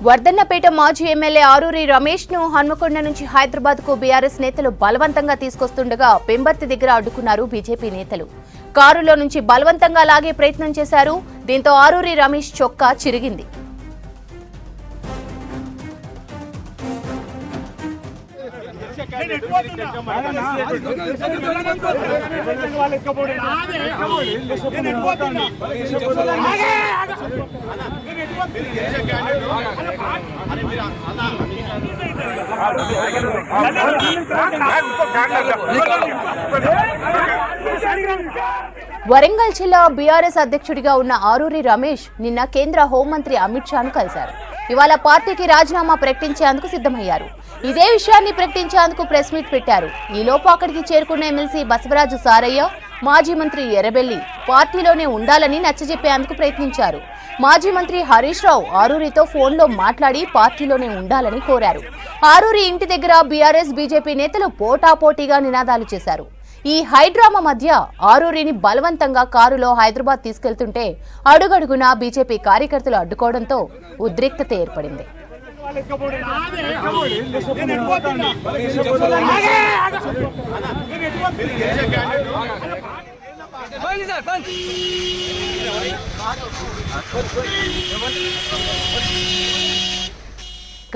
వర్ధన్నపేట మాజీ ఎమ్మెల్యే ఆరూరి రమేష్ ను హన్మకొండ నుంచి హైదరాబాద్ కు బీఆర్ఎస్ నేతలు బలవంతంగా తీసుకొస్తుండగా పెంబర్తి దగ్గర అడ్డుకున్నారు బీజేపీ నేతలు. కారులో నుంచి బలవంతంగా లాగే ప్రయత్నం చేశారు. దీంతో ఆరూరి రమేష్ చొక్కా చిరిగింది. వరంగల్ జిల్లా బీఆర్ఎస్ అధ్యక్షుడిగా ఉన్న ఆరూరి రమేష్ నిన్న కేంద్ర హోంమంత్రి అమిత్ షాను కలిశారు. ఇవాళ పార్టీకి రాజీనామా ప్రకటించేందుకు సిద్ధమయ్యారు. ఇదే విషయాన్ని ప్రకటించేందుకు ప్రెస్ మీట్ పెట్టారు. ఈలోపు అక్కడికి చేరుకున్న ఎమ్మెల్సీ బసవరాజు సారయ్య, మాజీ మంత్రి ఎర్రబెల్లి పార్టీలోనే ఉండాలని నచ్చజెప్పేందుకు ప్రయత్నించారు. మాజీ మంత్రి హరీష్ రావు ఆరూరితో ఫోన్లో మాట్లాడి పార్టీలోనే ఉండాలని కోరారు. ఆరూరి ఇంటి దగ్గర బీఆర్ఎస్ బీజేపీ నేతలు పోటాపోటీగా నినాదాలు చేశారు. ఈ హైడ్రామా మధ్య ఆరూరిని బలవంతంగా కారులో హైదరాబాద్ తీసుకెళ్తుంటే అడుగడుగునా బీజేపీ కార్యకర్తలు అడ్డుకోవడంతో ఉద్రిక్తత ఏర్పడింది.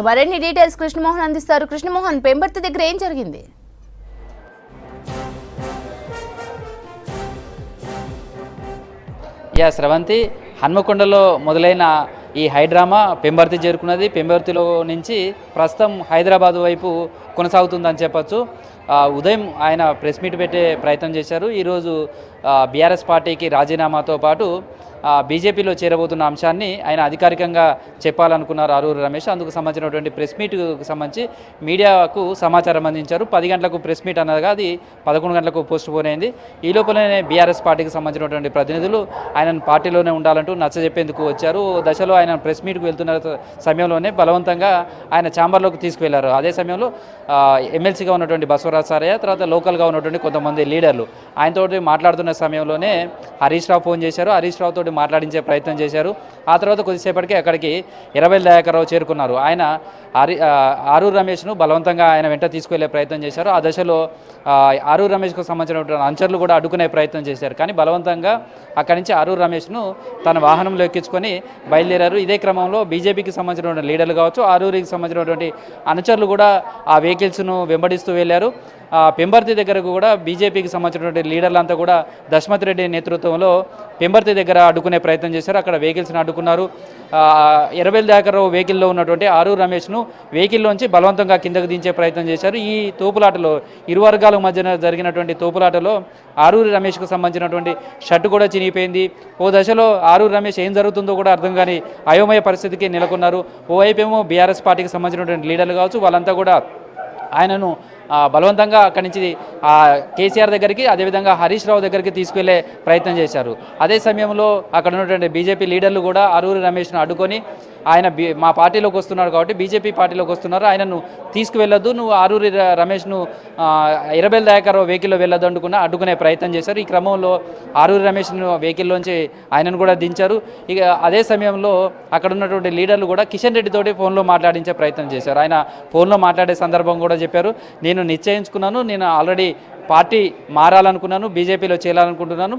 మరిన్ని డీటెయిల్స్ కృష్ణమోహన్ అందిస్తారు. కృష్ణమోహన్, పెంబర్తి దగ్గర ఏం జరిగింది? స్రవంతి, హన్మకొండలో మొదలైన ఈ హైడ్రామా పెంబర్తి చేరుకున్నది. పెంబర్తిలో నుంచి ప్రస్తుతం హైదరాబాద్ వైపు కొనసాగుతుందని చెప్పచ్చు. ఉదయం ఆయన ప్రెస్ మీట్ పెట్టే ప్రయత్నం చేశారు. ఈరోజు బీఆర్ఎస్ పార్టీకి రాజీనామాతో పాటు బీజేపీలో చేరబోతున్న అంశాన్ని ఆయన అధికారికంగా చెప్పాలనుకున్నారు ఆరూరి రమేష్. అందుకు సంబంధించినటువంటి ప్రెస్ మీట్కు సంబంధించి మీడియాకు సమాచారం అందించారు. 10 గంటలకు ప్రెస్ మీట్ అన్నది అది 11 గంటలకు పోస్ట్ పోన్ అయింది. ఈ లోపలనే బీఆర్ఎస్ పార్టీకి సంబంధించినటువంటి ప్రతినిధులు ఆయనను పార్టీలోనే ఉండాలంటూ నచ్చజెప్పేందుకు వచ్చారు. దశలో ఆయన ప్రెస్ మీట్కు వెళ్తున్న సమయంలోనే బలవంతంగా ఆయన ఛాంబర్లోకి తీసుకువెళ్లారు. అదే సమయంలో ఎమ్మెల్సీగా ఉన్నటువంటి బసవరాజు సారయ్య, తర్వాత లోకల్గా ఉన్నటువంటి కొంతమంది లీడర్లు ఆయనతోటి మాట్లాడుతున్న సమయంలోనే హరీష్ రావు ఫోన్ చేశారు. హరీష్ రావుతో మాట్లాడించే ప్రయత్నం చేశారు. ఆ తర్వాత కొద్దిసేపటికి అక్కడికి ఎర్రబెల్లి దయాకర్ రావు చేరుకున్నారు. ఆయన ఆరూరి రమేష్ను బలవంతంగా ఆయన వెంట తీసుకువెళ్లే ప్రయత్నం చేశారు. ఆ దశలో ఆరూరి రమేష్కు సంబంధించినటువంటి అనుచరులు కూడా అడ్డుకునే ప్రయత్నం చేశారు. కానీ బలవంతంగా అక్కడి నుంచి ఆరూరి రమేష్ను తన వాహనంలో ఎక్కించుకొని బయలుదేరారు. ఇదే క్రమంలో బీజేపీకి సంబంధించినటువంటి లీడర్లు కావచ్చు, ఆరూరికి సంబంధించినటువంటి అనుచరులు కూడా ఆ వెహికల్స్ను వెంబడిస్తూ వెళ్ళారు. పెంబర్తి దగ్గరకు కూడా బీజేపీకి సంబంధించినటువంటి లీడర్లంతా కూడా దశమతి రెడ్డి నేతృత్వంలో పెంబర్తి దగ్గర అడ్డుకునే ప్రయత్నం చేశారు. అక్కడ వెహికల్స్ని అడ్డుకున్నారు. ఎర్రబెల్లి దయాకర్ రావు వెహికల్లో ఉన్నటువంటి ఆరూరి రమేష్ను వెహికల్లోంచి బలవంతంగా కిందకు దించే ప్రయత్నం చేశారు. ఈ తోపులాటలో ఇరు వర్గాల మధ్యన జరిగినటువంటి తోపులాటలో ఆరూరి రమేష్కు సంబంధించినటువంటి షర్టు కూడా చినిగిపోయింది. ఓ దశలో ఆరూరి రమేష్ ఏం జరుగుతుందో కూడా అర్థం కాని అయోమయ పరిస్థితికి నెలకొన్నారు. ఓవైపేమో బీఆర్ఎస్ పార్టీకి సంబంధించినటువంటి లీడర్లు కావచ్చు, వాళ్ళంతా కూడా ఆయనను బలవంతంగా అక్కడి నుంచి కేసీఆర్ దగ్గరికి, అదేవిధంగా హరీష్ రావు దగ్గరికి తీసుకెళ్లే ప్రయత్నం చేశారు. అదే సమయంలో అక్కడ ఉన్నటువంటి బీజేపీ లీడర్లు కూడా ఆరూరి రమేష్ను అడ్డుకొని ఆయన మా పార్టీలోకి వస్తున్నాడు కాబట్టి బీజేపీ పార్టీలోకి వస్తున్నారు, ఆయనను తీసుకువెళ్ళొద్దు, నువ్వు ఆరూరి రమేష్ను ఎర్రబెల్లి దయాకర్ రావు వెహికల్లో వెళ్ళొద్దు అడ్డుకునే ప్రయత్నం చేశారు. ఈ క్రమంలో ఆరూరి రమేష్ను వెహికల్లోంచి ఆయనను కూడా దించారు. ఇక అదే సమయంలో అక్కడ ఉన్నటువంటి లీడర్లు కూడా కిషన్ రెడ్డితోటి ఫోన్లో మాట్లాడించే ప్రయత్నం చేశారు. ఆయన ఫోన్లో మాట్లాడే సందర్భం కూడా చెప్పారు, నేను నిశ్చయించుకున్నాను, నేను ఆల్రెడీ పార్టీ మారాలనుకున్నాను, బీజేపీలో చేరాలనుకుంటున్నాను.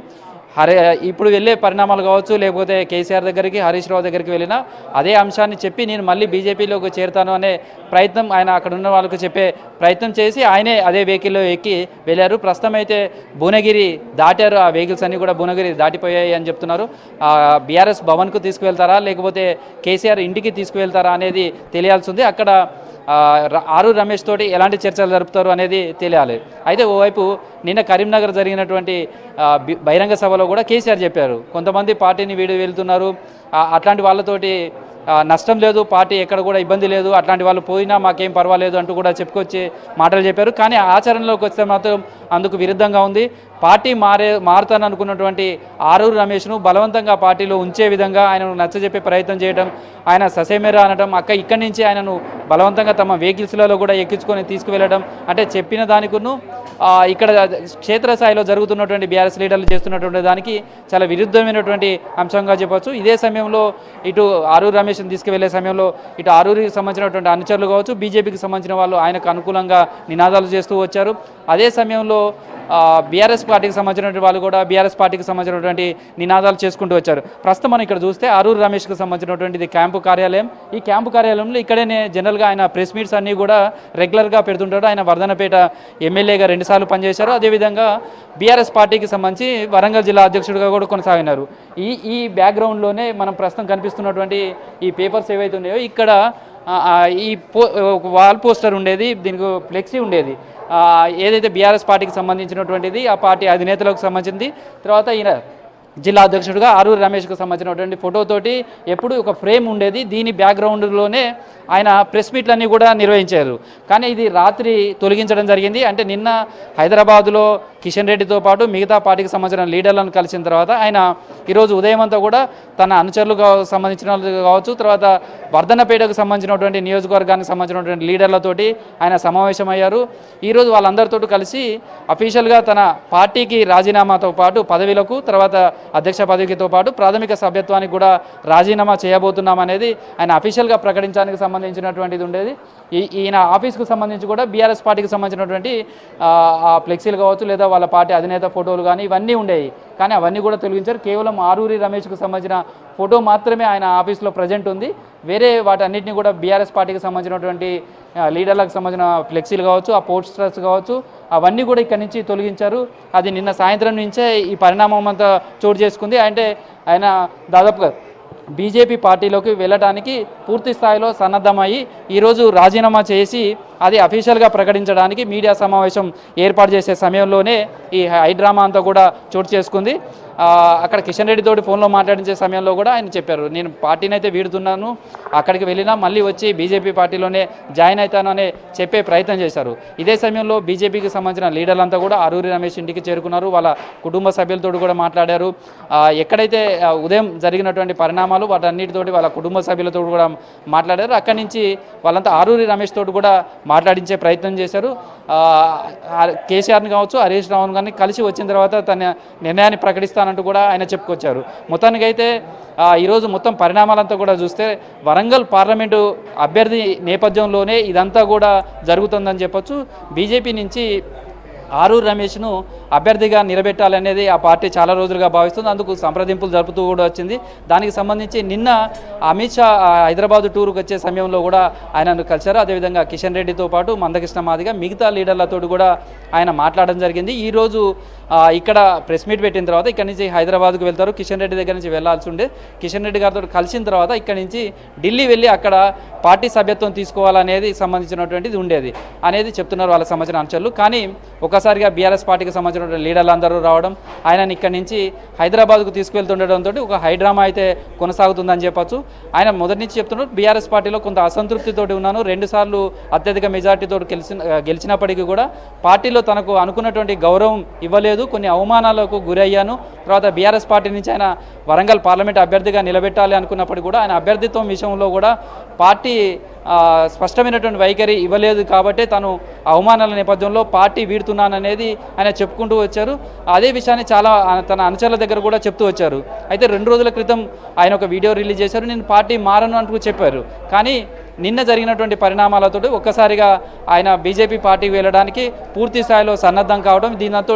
ఇప్పుడు వెళ్ళే పరిణామాలు కావచ్చు, లేకపోతే కేసీఆర్ దగ్గరికి, హరీష్ రావు దగ్గరికి వెళ్ళినా అదే అంశాన్ని చెప్పి నేను మళ్ళీ బీజేపీలోకి చేరుతాను అనే ప్రయత్నం ఆయన అక్కడ ఉన్న వాళ్ళకు చెప్పే ప్రయత్నం చేసి ఆయనే అదే వెహికల్లో ఎక్కి వెళ్ళారు. ప్రస్తుతం అయితే భువనగిరి దాటారు. ఆ వెహికల్స్ అన్నీ కూడా భువనగిరి దాటిపోయాయి అని చెప్తున్నారు. బీఆర్ఎస్ భవన్కు తీసుకువెళ్తారా లేకపోతే కేసీఆర్ ఇంటికి తీసుకువెళ్తారా అనేది తెలియాల్సి ఉంది. అక్కడ ఆరూరి రమేష్ తోటి ఎలాంటి చర్చలు జరుపుతారు అనేది తెలియాలి. అయితే ఓవైపు నిన్న కరీంనగర్ జరిగినటువంటి బహిరంగ సభలో కూడా కేసీఆర్ చెప్పారు, కొంతమంది పార్టీని వెళ్తున్నారు, అట్లాంటి వాళ్ళతోటి నష్టం లేదు, పార్టీ ఎక్కడ కూడా ఇబ్బంది లేదు, అట్లాంటి వాళ్ళు పోయినా మాకేం పర్వాలేదు అంటూ కూడా చెప్పుకొచ్చి మాటలు చెప్పారు. కానీ ఆచరణలోకి వస్తే మాత్రం అందుకు విరుద్ధంగా ఉంది. పార్టీ మారుతాననుకున్నటువంటి ఆరూరి రమేష్ను బలవంతంగా పార్టీలో ఉంచే విధంగా ఆయనను నచ్చజెప్పే ప్రయత్నం చేయడం, ఆయన ససేమెరా అనడం, ఇక్కడి నుంచి ఆయనను బలవంతంగా తమ వెహికల్స్లలో కూడా ఎక్కించుకొని తీసుకువెళ్ళడం, అంటే చెప్పిన దానికును ఇక్కడ క్షేత్రస్థాయిలో జరుగుతున్నటువంటి బీఆర్ఎస్ లీడర్లు చేస్తున్నటువంటి దానికి చాలా విరుద్ధమైనటువంటి అంశంగా చెప్పవచ్చు. ఇదే సమయంలో ఇటు ఆరూరి రమేష్ని తీసుకువెళ్లే సమయంలో ఇటు ఆరూరికి సంబంధించినటువంటి అనుచరులు కావచ్చు, బీజేపీకి సంబంధించిన వాళ్ళు ఆయనకు అనుకూలంగా నినాదాలు చేస్తూ వచ్చారు. అదే సమయంలో బీఆర్ఎస్ పార్టీకి సంబంధించినటువంటి వాళ్ళు కూడా బీఆర్ఎస్ పార్టీకి సంబంధించినటువంటి నినాదాలు చేసుకుంటూ వచ్చారు. ప్రస్తుతం మనం ఇక్కడ చూస్తే ఆరూరి రమేష్కి సంబంధించినటువంటిది క్యాంపు కార్యాలయం. ఈ క్యాంపు కార్యాలయంలో ఇక్కడనే జనరల్గా ఆయన ప్రెస్ మీట్స్ అన్నీ కూడా రెగ్యులర్గా పెడుతుంటాడు. ఆయన వర్ధనపేట ఎమ్మెల్యేగా 2 సార్లు పనిచేశారు. అదేవిధంగా బీఆర్ఎస్ పార్టీకి సంబంధించి వరంగల్ జిల్లా అధ్యక్షుడిగా కూడా కొనసాగినారు. ఈ బ్యాక్గ్రౌండ్లోనే మనం ప్రస్తుతం కనిపిస్తున్నటువంటి ఈ పేపర్స్ ఏవైతే ఉన్నాయో ఇక్కడ ఈ వాల్ పోస్టర్ ఉండేది, దీనికి ఫ్లెక్సీ ఉండేది, ఏదైతే బీఆర్ఎస్ పార్టీకి సంబంధించినటువంటిది ఆ పార్టీ అధినేతలకు సంబంధించింది. తర్వాత ఈయన జిల్లా అధ్యక్షుడిగా ఆరూరి రమేష్కు సంబంధించినటువంటి ఫోటోతోటి ఎప్పుడు ఒక ఫ్రేమ్ ఉండేది. దీని బ్యాక్గ్రౌండ్లోనే ఆయన ప్రెస్ మీట్లన్నీ కూడా నిర్వహించారు. కానీ ఇది రాత్రి తొలగించడం జరిగింది. అంటే నిన్న హైదరాబాదులో కిషన్ రెడ్డితో పాటు మిగతా పార్టీకి సంబంధించిన లీడర్లను కలిసిన తర్వాత ఆయన ఈరోజు ఉదయం అంతా కూడా తన అనుచరులకు సంబంధించిన కావచ్చు, తర్వాత వర్ధనపేటకు సంబంధించినటువంటి నియోజకవర్గానికి సంబంధించినటువంటి లీడర్లతోటి ఆయన సమావేశమయ్యారు. ఈరోజు వాళ్ళందరితో కలిసి అఫీషియల్గా తన పార్టీకి రాజీనామాతో పాటు పదవిలకు, తర్వాత అధ్యక్ష పదవితో పాటు ప్రాథమిక సభ్యత్వానికి కూడా రాజీనామా చేయబోతున్నామనేది ఆయన అఫీషియల్గా ప్రకటించడానికి సంబంధించినటువంటిది ఉండేది. ఈయన ఆఫీస్కు సంబంధించి కూడా బీఆర్ఎస్ పార్టీకి సంబంధించినటువంటి ఫ్లెక్సీలు కావచ్చు, లేదా వాళ్ళ పార్టీ అధినేత ఫోటోలు కానీ ఇవన్నీ ఉండేవి. కానీ అవన్నీ కూడా తొలగించారు. కేవలం ఆరూరి రమేష్కు సంబంధించిన ఫోటో మాత్రమే ఆయన ఆఫీస్లో ప్రజెంట్ ఉంది. వేరే వాటన్నిటిని కూడా బీఆర్ఎస్ పార్టీకి సంబంధించినటువంటి లీడర్లకు సంబంధించిన ఫ్లెక్సీలు కావచ్చు, ఆ పోస్టర్స్ కావచ్చు, అవన్నీ కూడా ఇక్కడి నుంచి తొలగించారు. అది నిన్న సాయంత్రం నుంచే ఈ పరిణామం అంతా చోటు చేసుకుంది. అంటే ఆయన దాదాపుగా బీజేపీ పార్టీలోకి వెళ్ళడానికి పూర్తి స్థాయిలో సన్నద్ధమయ్యి ఈరోజు రాజీనామా చేసి అది అఫీషియల్గా ప్రకటించడానికి మీడియా సమావేశం ఏర్పాటు చేసే సమయంలోనే ఈ హైడ్రామా అంతా కూడా చోటు చేసుకుంది. అక్కడ కిషన్ రెడ్డి తోటి ఫోన్లో మాట్లాడించే సమయంలో కూడా ఆయన చెప్పారు, నేను పార్టీని అయితే వీడుతున్నాను, అక్కడికి వెళ్ళినా మళ్ళీ వచ్చి బీజేపీ పార్టీలోనే జాయిన్ అవుతాను అనే చెప్పే ప్రయత్నం చేశారు. ఇదే సమయంలో బీజేపీకి సంబంధించిన లీడర్లంతా కూడా ఆరూరి రమేష్ ఇంటికి చేరుకున్నారు. వాళ్ళ కుటుంబ సభ్యులతో కూడా మాట్లాడారు. ఎక్కడైతే ఉదయం జరిగినటువంటి పరిణామాలు వాటన్నిటితోటి వాళ్ళ కుటుంబ సభ్యులతో కూడా మాట్లాడారు. అక్కడి నుంచి వాళ్ళంతా ఆరూరి రమేష్ తోటి కూడా మాట్లాడించే ప్రయత్నం చేశారు. కేసీఆర్ని కావచ్చు, హరీష్ రావును కానీ కలిసి వచ్చిన తర్వాత తన నిర్ణయాన్ని ప్రకటిస్తానంటూ కూడా ఆయన చెప్పుకొచ్చారు. మొత్తానికైతే ఈరోజు మొత్తం పరిణామాలంతా కూడా చూస్తే వరంగల్ పార్లమెంటు అభ్యర్థి నేపథ్యంలోనే ఇదంతా కూడా జరుగుతుందని చెప్పొచ్చు. బీజేపీ నుంచి ఆరూరి రమేష్ను అభ్యర్థిగా నిలబెట్టాలనేది ఆ పార్టీ చాలా రోజులుగా భావిస్తుంది. అందుకు సంప్రదింపులు జరుపుతూ కూడా వచ్చింది. దానికి సంబంధించి నిన్న అమిత్ షా హైదరాబాద్ టూర్కి వచ్చే సమయంలో కూడా ఆయనను కలిశారు. అదేవిధంగా కిషన్ రెడ్డితో పాటు మందకృష్ణ మాదిగా మిగతా లీడర్లతో కూడా ఆయన మాట్లాడడం జరిగింది. ఈరోజు ఇక్కడ ప్రెస్ మీట్ పెట్టిన తర్వాత ఇక్కడి నుంచి హైదరాబాద్కు వెళ్తారు. కిషన్ రెడ్డి దగ్గర నుంచి వెళ్లాల్సి ఉండే కిషన్ రెడ్డి గారితో కలిసిన తర్వాత ఇక్కడి నుంచి ఢిల్లీ వెళ్ళి అక్కడ పార్టీ సభ్యత్వం తీసుకోవాలనేది సంబంధించినటువంటిది ఉండేది అనేది చెప్తున్నారు వాళ్ళకి సంబంధించిన అంశాలు. కానీ ఒకసారిగా బీఆర్ఎస్ పార్టీకి సంబంధించిన లీడర్లు అందరూ రావడం, ఆయనని ఇక్కడి నుంచి హైదరాబాద్కు తీసుకువెళ్తుండడంతో ఒక హైడ్రామా అయితే కొనసాగుతుందని చెప్పొచ్చు. ఆయన మొదటి నుంచి చెప్తున్నారు, బీఆర్ఎస్ పార్టీలో కొంత అసంతృప్తితోటి ఉన్నాను, 2 సార్లు అత్యధిక మెజార్టీతో గెలిచినప్పటికీ కూడా పార్టీలో తనకు అనుకున్నటువంటి గౌరవం ఇవ్వలేదు, కొన్ని అవమానాలకు గురయ్యాను. తర్వాత బీఆర్ఎస్ పార్టీ నుంచి ఆయన వరంగల్ పార్లమెంట్ అభ్యర్థిగా నిలబెట్టాలి అనుకున్నప్పుడు కూడా ఆయన అభ్యర్థిత్వం విషయంలో కూడా పార్టీ స్పష్టమైనటువంటి వైఖరి ఇవ్వలేదు కాబట్టి తను అవమానాల నేపథ్యంలో పార్టీ వీడుతున్నాననేది ఆయన చెప్పుకుంటూ వచ్చారు. అదే విషయాన్ని చాలా తన అనుచరుల దగ్గర కూడా చెప్తూ వచ్చారు. అయితే 2 రోజుల క్రితం ఆయన ఒక వీడియో రిలీజ్ చేశారు, నేను పార్టీ మారను అంటూ చెప్పారు. కానీ నిన్న జరిగినటువంటి పరిణామాలతో ఒక్కసారిగా ఆయన బీజేపీ పార్టీకి వెళ్ళడానికి పూర్తి స్థాయిలో సన్నద్ధం కావడం, దీనితో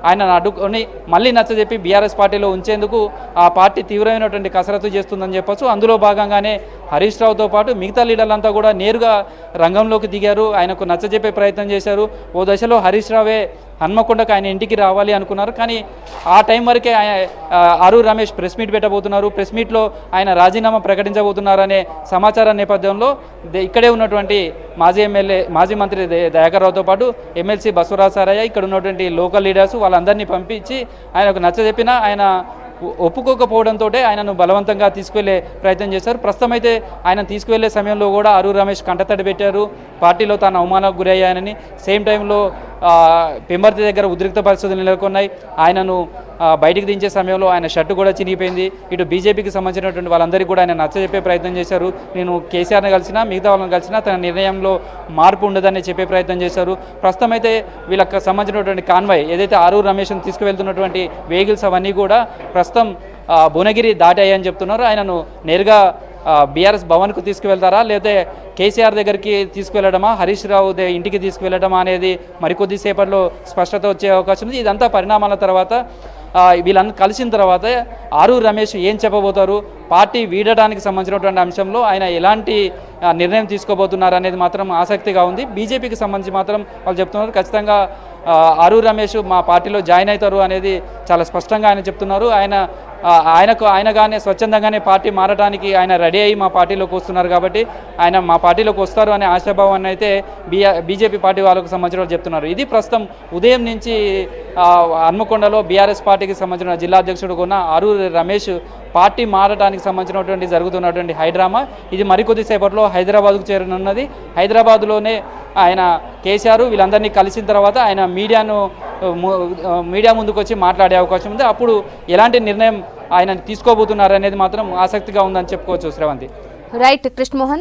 ఆయన అడ్డుకొని మళ్ళీ నచ్చజెప్పి బీఆర్ఎస్ పార్టీలో ఉంచేందుకు ఆ పార్టీ తీవ్రమైనటువంటి కసరత్తు చేస్తుందని చెప్పొచ్చు. అందులో భాగంగానే హరీష్ రావుతో పాటు మిగతా లీడర్లంతా కూడా నేరుగా రంగంలోకి దిగారు, ఆయనకు నచ్చజెప్పే ప్రయత్నం చేశారు. ఓ దశలో హరీష్ రావే హన్మకొండకు ఆయన ఇంటికి రావాలి అనుకున్నారు. కానీ ఆ టైం వరకే ఆరూరి రమేష్ ప్రెస్ మీట్ పెట్టబోతున్నారు, ప్రెస్ మీట్లో ఆయన రాజీనామా ప్రకటించబోతున్నారనే సమాచారం నేపథ్యంలో ఇక్కడే ఉన్నటువంటి మాజీ మంత్రి దయాకర్ రావుతో పాటు ఎమ్మెల్సీ బసవరాజ్ సారయ్య, ఇక్కడ ఉన్నటువంటి లోకల్ లీడర్స్ వాళ్ళందరినీ పంపించి ఆయనకు నచ్చజెప్పినా ఆయన ఒప్పుకోకపోవడంతో ఆయనను బలవంతంగా తీసుకువెళ్లే ప్రయత్నం చేశారు. ప్రస్తుతం అయితే ఆయన తీసుకువెళ్లే సమయంలో కూడా ఆరూరి రమేష్ కంటతడి పెట్టారు, పార్టీలో తాను అవమానాలకు గురయ్యానని, సేమ్ టైంలో పెంబర్తి దగ్గర ఉద్రిక్త పరిస్థితులు నెలకొన్నాయి. ఆయనను బయటికి దించే సమయంలో ఆయన షర్టు కూడా చినిగిపోయింది. ఇటు బీజేపీకి సంబంధించినటువంటి వాళ్ళందరికీ కూడా ఆయన నచ్చజెప్పే ప్రయత్నం చేశారు. నేను కేసీఆర్ని కలిసినా మిగతా వాళ్ళని కలిసినా తన నిర్ణయంలో మార్పు ఉండదని చెప్పే ప్రయత్నం చేశారు. ప్రస్తుతం అయితే వీళ్ళకి సంబంధించినటువంటి కాన్వాయ్ ఏదైతే ఆరూరు రమేష్ను తీసుకువెళ్తున్నటువంటి వెహికల్స్ అవన్నీ కూడా ప్రస్తుతం భువనగిరి దాటాయని చెప్తున్నారు. ఆయనను నేరుగా బీఆర్ఎస్ భవన్కు తీసుకువెళ్తారా లేకపోతే కేసీఆర్ దగ్గరికి తీసుకువెళ్ళడమా, హరీష్ రావు ఇంటికి తీసుకువెళ్ళడమా అనేది మరికొద్దిసేపట్లో స్పష్టత వచ్చే అవకాశం ఉంది. ఇదంతా పరిణామాల తర్వాత వీళ్ళని కలిసిన తర్వాత ఆరూరు రమేష్ ఏం చెప్పబోతారు, పార్టీ వీడడానికి సంబంధించినటువంటి అంశంలో ఆయన ఎలాంటి నిర్ణయం తీసుకోబోతున్నారు అనేది మాత్రం ఆసక్తిగా ఉంది. బీజేపీకి సంబంధించి మాత్రం వాళ్ళు చెప్తున్నారు ఖచ్చితంగా ఆరూరు రమేష్ మా పార్టీలో జాయిన్ అవుతారు అనేది చాలా స్పష్టంగా ఆయన చెప్తున్నారు. ఆయనగానే స్వచ్ఛందంగానే పార్టీ మారడానికి ఆయన రెడీ అయ్యి మా పార్టీలోకి వస్తున్నారు కాబట్టి ఆయన మా పార్టీలోకి వస్తారు అనే ఆశాభావాన్ని అయితే బీజేపీ పార్టీ వాళ్ళకు సంబంధించిన వాళ్ళు చెప్తున్నారు. ఇది ప్రస్తుతం ఉదయం నుంచి హన్మకొండలో బీఆర్ఎస్ పార్టీకి సంబంధించిన జిల్లా అధ్యక్షుడు ఉన్న ఆరూరి రమేష్ పార్టీ మారడానికి సంబంధించినటువంటి జరుగుతున్నటువంటి హైడ్రామా ఇది మరికొద్దిసేపట్లో హైదరాబాద్కు చేరనున్నది. హైదరాబాద్లోనే ఆయన కేసీఆర్ వీళ్ళందరినీ కలిసిన తర్వాత ఆయన మీడియా ముందుకు వచ్చి మాట్లాడే అవకాశం ఉంది. అప్పుడు ఎలాంటి నిర్ణయం ఆయన తీసుకోబోతున్నారు అనేది మాత్రం ఆసక్తిగా ఉందని చెప్పుకోవచ్చు. శ్రవంతి. రైట్ కృష్ణమోహన్.